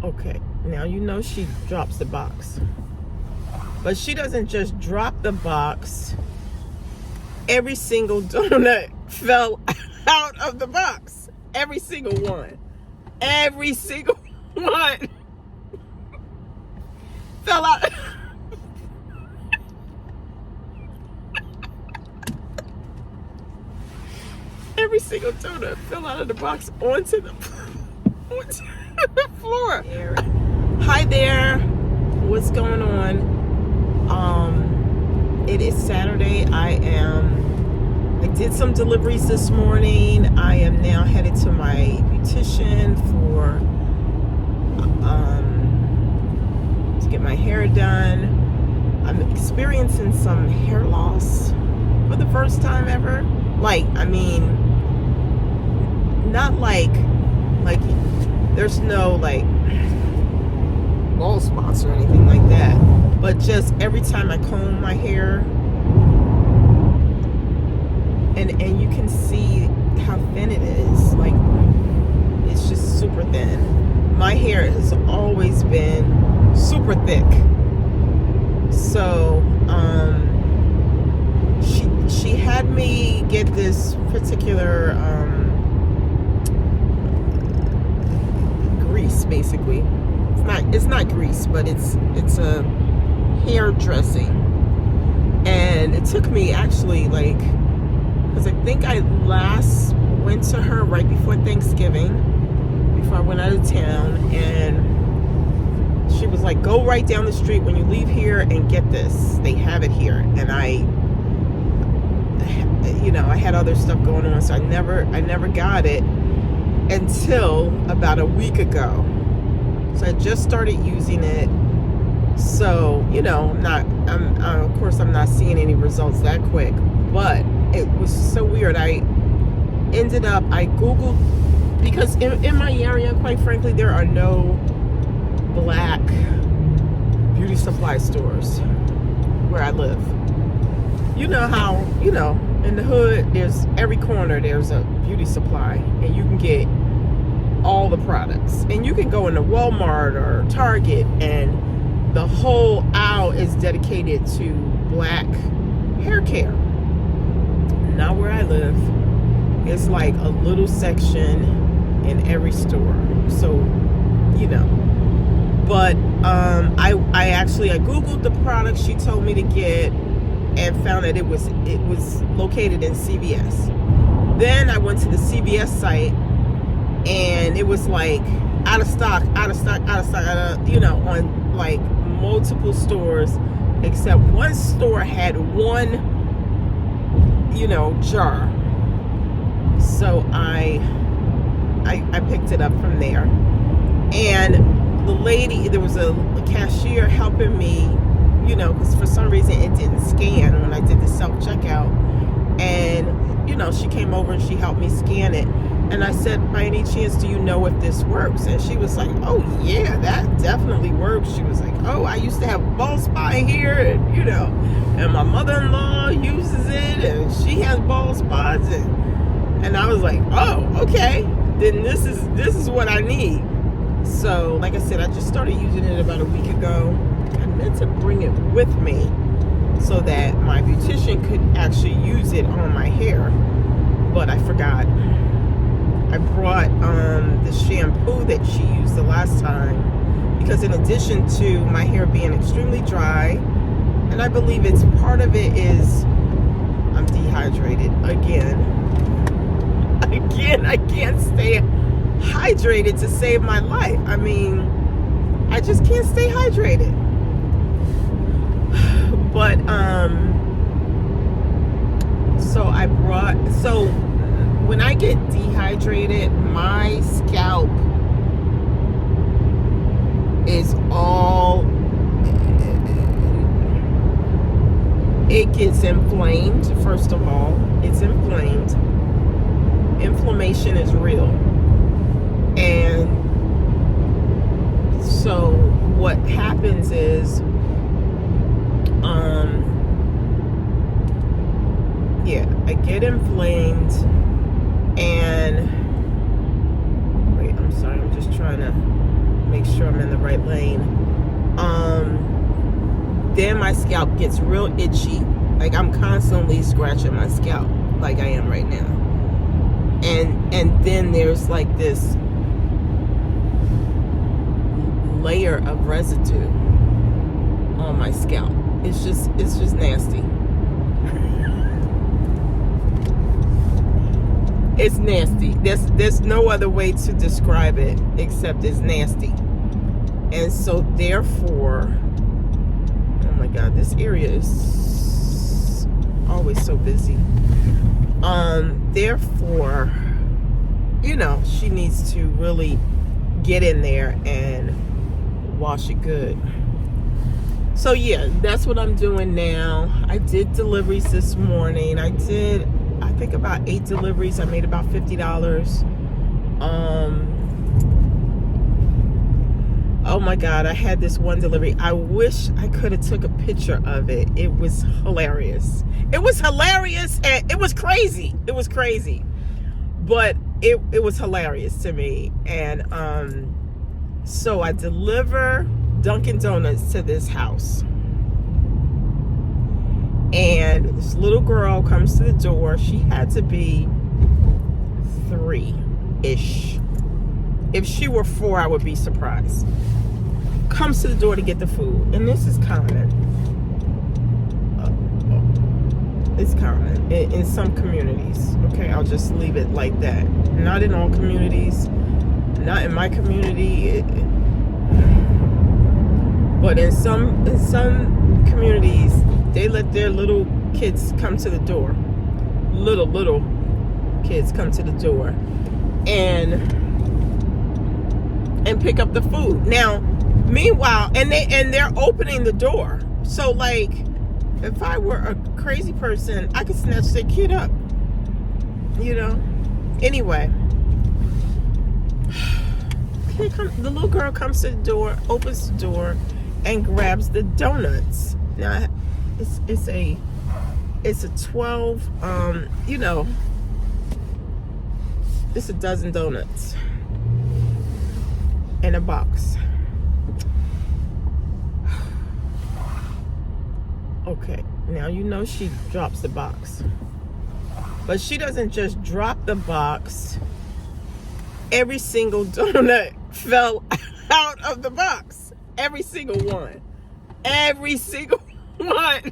Okay, now you know she drops the box. But she doesn't just drop the box. Every single donut fell out of the box. Every single one. Every single one fell out. Every single donut fell out of the box onto the floor. Hi there. What's going on? It is Saturday. I did some deliveries this morning. I am now headed to my beautician to get my hair done. I'm experiencing some hair loss for the first time ever. Not like there's no bald spots or anything like that, but just every time I comb my hair, and you can see how thin it is. It's just super thin. My hair has always been super thick, so she had me get this particular grease. Basically, it's not grease, but it's a hair dressing, and it took me actually because I think I last went to her right before Thanksgiving, before I went out of town, and she was like, go right down the street when you leave here and get this. They have it here. And I had other stuff going on, so I never got it until about a week ago. So I just started using it. So, of course I'm not seeing any results that quick, but it was so weird. I Googled, because in my area, quite frankly, there are no black beauty supply stores where I live. You know how, in the hood, there's every corner, there's a beauty supply, and you can get all the products. And you can go into Walmart or Target, and the whole aisle is dedicated to black hair care. Not where I live. It's like a little section in every store. So, But I Googled the product she told me to get and found that it was located in CVS. Then I went to the CVS site, and it was out of stock, on multiple stores, except one store had one jar. So I picked it up from there, and the lady, there was a cashier helping me, because for some reason it didn't scan when I did the self-checkout, and she came over and she helped me scan it. And I said, by any chance, do you know if this works? And she was like, oh yeah, that definitely works. She was like, oh, I used to have a bald spot here, and and my mother-in-law uses it, and she has bald spots, and I was like, oh, okay, then this is what I need. So, like I said, I just started using it about a week ago. I meant to bring it with me so that my beautician could actually use it on my hair, but I forgot. I brought the shampoo that she used the last time, because in addition to my hair being extremely dry, and I believe it's part of it is I'm dehydrated again. I can't stay hydrated to save my life. I just can't stay hydrated. But so when I get dehydrated, my scalp is it gets inflamed. First of all, it's inflamed. Inflammation is real. And so what happens is I get inflamed, and wait, I'm sorry, I'm just trying to make sure I'm I'm in the right lane. Then my scalp gets real itchy. Like I'm constantly scratching my scalp like I am right now. And then there's like this layer of residue on my scalp. It's just nasty. It's nasty. There's no other way to describe it except it's nasty. And so therefore, oh my God, this area is always so busy. Therefore, you know, she needs to really get in there and wash it good. So yeah, that's what I'm doing now. I did deliveries this morning. I think about 8 deliveries. I made about $50. Oh my God, I had this one delivery. I wish I could have took a picture of it. It was hilarious. It was hilarious and it was crazy. It was crazy. But it was hilarious to me. And so I deliver Dunkin' Donuts to this house. And this little girl comes to the door. She had to be 3-ish. If she were 4, I would be surprised. Comes to the door to get the food. And this is common. It's common in some communities. Okay, I'll just leave it like that. Not in all communities. Not in my community. But in some communities, they let their little kids come to the door. Little kids come to the door and pick up the food. Now, meanwhile, and they're opening the door. So like, if I were a crazy person, I could snatch their kid up. You know? Anyway. The little girl comes to the door, opens the door, and grabs the donuts. Now, it's a 12, you know, it's a dozen donuts in a box. Okay, now you know she drops the box. But she doesn't just drop the box. Every single donut fell out of the box. Every single one. Every single one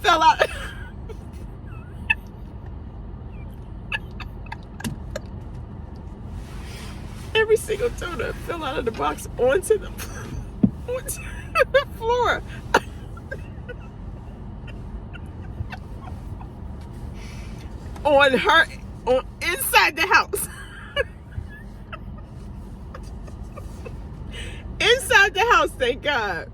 fell out. Every single donut fell out of the box onto the floor. on inside the house. Inside the house, thank God.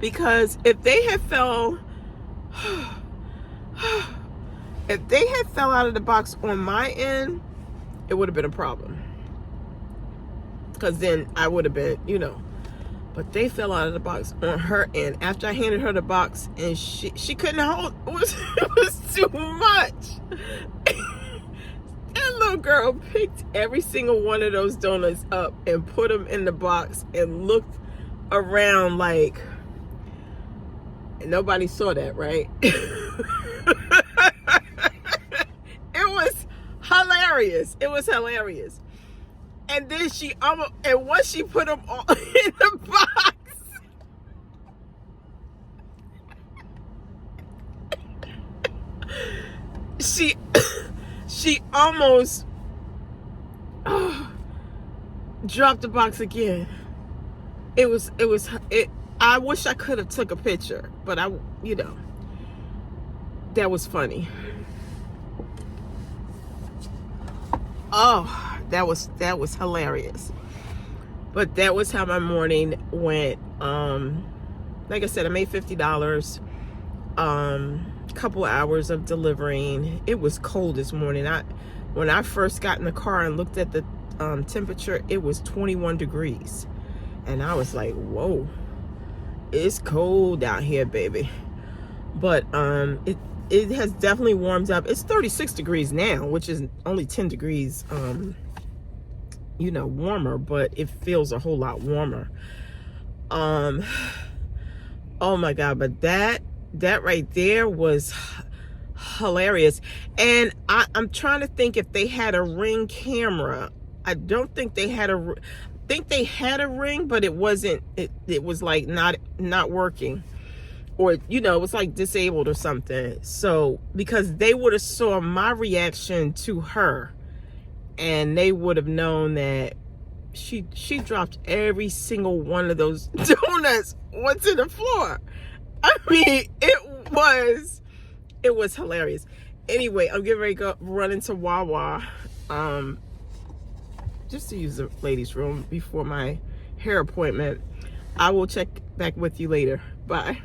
Because if they had fell out of the box on my end, it would have been a problem. Because then I would have been, you know. But they fell out of the box on her end. After I handed her the box, and she couldn't hold. It was too much. That little girl picked every single one of those donuts up and put them in the box and looked around like nobody saw that, right? It was hilarious. It was hilarious. And then once she put them all in the box, she almost dropped the box again. I wish I could have took a picture, but you know, that was funny. Oh, that was hilarious. But that was how my morning went. Like I said, I made $50. Couple hours of delivering. It was cold this morning. When I first got in the car and looked at the temperature, it was 21 degrees. And I was like, whoa, it's cold out here, baby. But it has definitely warmed up. It's 36 degrees now, which is only 10 degrees warmer, but it feels a whole lot warmer. Oh my God, but that right there was hilarious. And I'm trying to think if they had a Ring camera. I don't think they had I think they had a Ring, but it wasn't, it was like not working, or it was like disabled or something. So because they would have saw my reaction to her, and they would have known that she dropped every single one of those donuts onto the floor. I mean, it was hilarious. Anyway, I'm getting ready to go run into Wawa, just to use the ladies' room before my hair appointment. I will check back with you later. Bye.